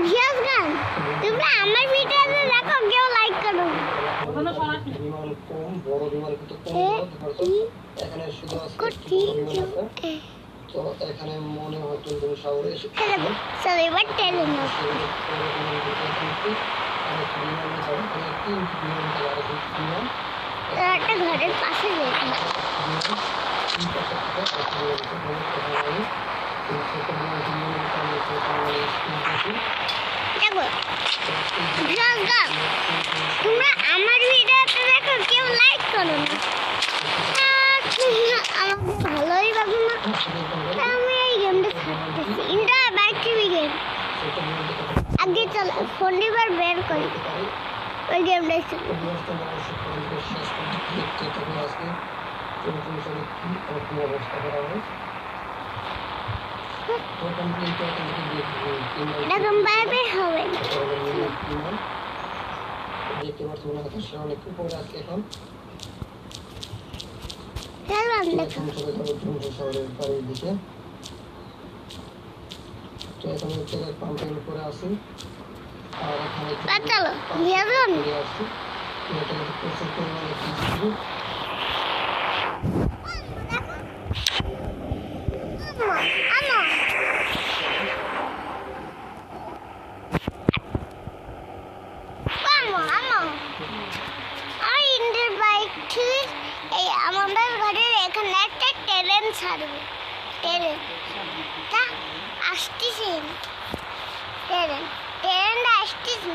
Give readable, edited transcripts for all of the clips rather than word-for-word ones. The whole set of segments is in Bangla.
ভিউজ গান তোমরা আমার ভিডিওতে দেখো কেউ লাইক করো বিমান কম বড় বিমান কিন্তু কম এখানে শুধু আছে তো এখানে মনে হয় টুনটুন সাগরে এসে চলো এবার টেনে নাও একটা ঘরের পাশে দেখি দেখো ভিউজ গান তোমরা আমার ভিডিওতে দেখো কেউ লাইক করো না আমার ভালোই লাগে না আমি এই গেমটা খেলতেছি এটা ব্যাটারি গেম আগে চলো ফোন এবার বের করি ওই গেমটা এরকম ভাবে হবে দেখতে পাচ্ছি না তো সে অনেক উপরে আছে এখন চলো দেখো বাড়ির দিকে তো এখন তেলের পাম্পের উপরে আসি আর এখানে চলো ভিউজ আসি এটা প্রচুর পরিমাণে কিছু আমাদের ঘরের এখানে একটা ট্রেন ছাড়বে ট্রেনটা আসতেছে ট্রেনটা আসতেছে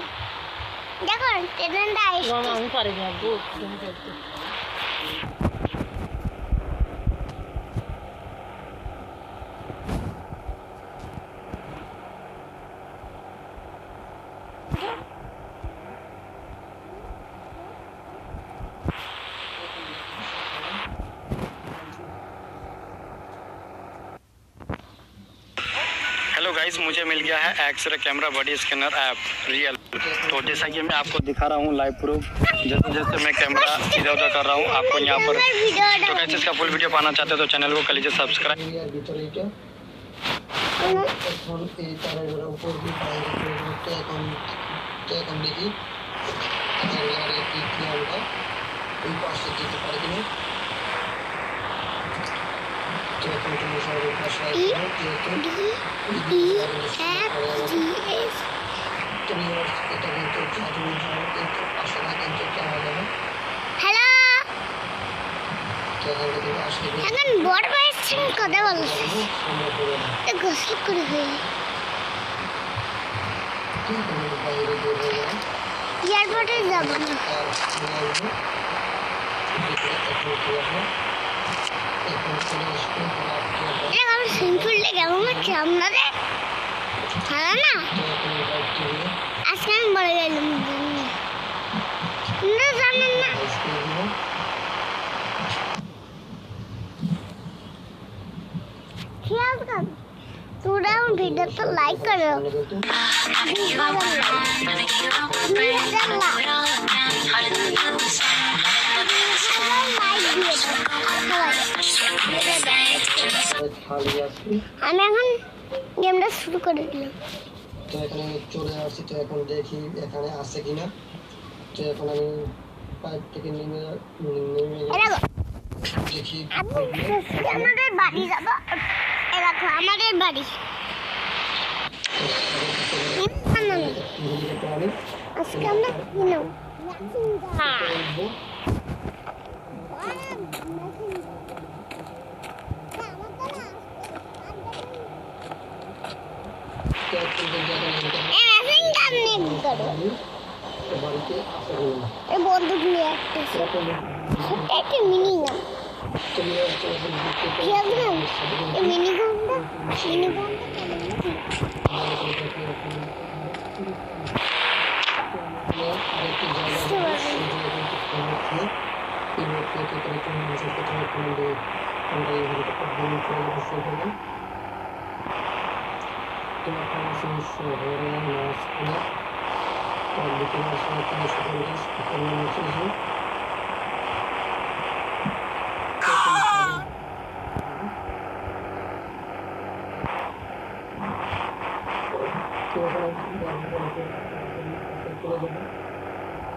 দেখো ট্রেনটা আসতেছে আমি পারি না हेलो गाइस, मुझे मिल गया है X-ray camera body scanner app real. तो जैसा कि मैं आपको दिखा रहा हूँ लाइव प्रूफ, जैसे जैसे मैं कैमरा इधर उधर कर रहा हूँ आपको यहाँ पर। तो गाइस इसका फुल वीडियो पाना चाहते हो तो चैनल को कर लीजिए सब्सक्राइब। হ্যালো এখন বড় ভাইয়ের সঙ্গে কথা বলছি গোসল করে হয়ে এয়ারপোর্টে যাবো না আমার সিম্পলটা কেমন হচ্ছে আপনাদের ভালো না আজকে আমি বলে গেলাম জানেন না তোরা আমার ভিডিওটা লাইক করো আমি এখন গেমটা শুরু করে দিলাম তো এখানে চলে আসছি তো এখন দেখি এখানে আছে কিনা তো এখন আমি পাইপ থেকে নেমে দেখি আমাদের বাড়ি যাবো দেখো আমাদের বাড়ি আজকে আমরা কিনো বন্দুক নিয়ে একটা মিনি গান মিনি গানটা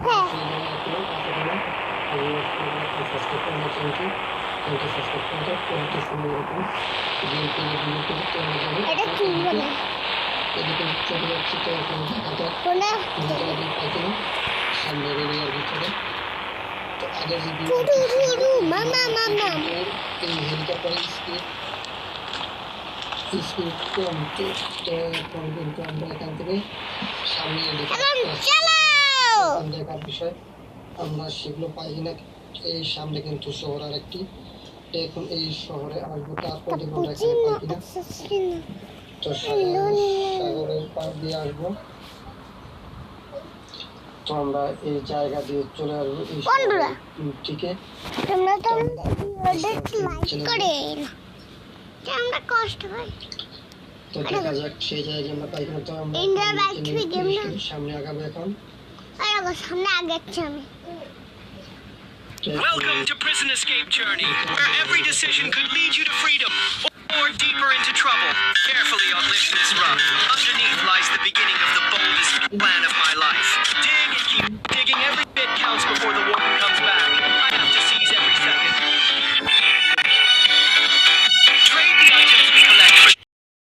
হ্যাঁ এটা কি বলে কোনা মামা মামা চালাও দেখার বিষয় আমরা সেগুলো পাই কিনা এই সামনে কিন্তু শহর আর একটি এখন এই শহরে আসবো তারপর দেখবো আমরা এখানে পাই কিনা তো সাগরের পার দিয়ে আসবো তো আমরা এই জায়গা দিয়ে চলে আসবো এই বন্ধুরা দিকে তোমরা তো লাইক করে আমরা কষ্ট পাই তো দেখা যাক সেই জায়গায় আমরা পাই কিনা তো আমরা ইন্ডিয়া ব্যাক টু গেম না সামনে আগাবো এখন আরে সামনে আগাচ্ছি আমি Welcome to Prison Escape Journey, where every decision could lead you to freedom or deeper into trouble. Carefully uplift this rug. Underneath lies the beginning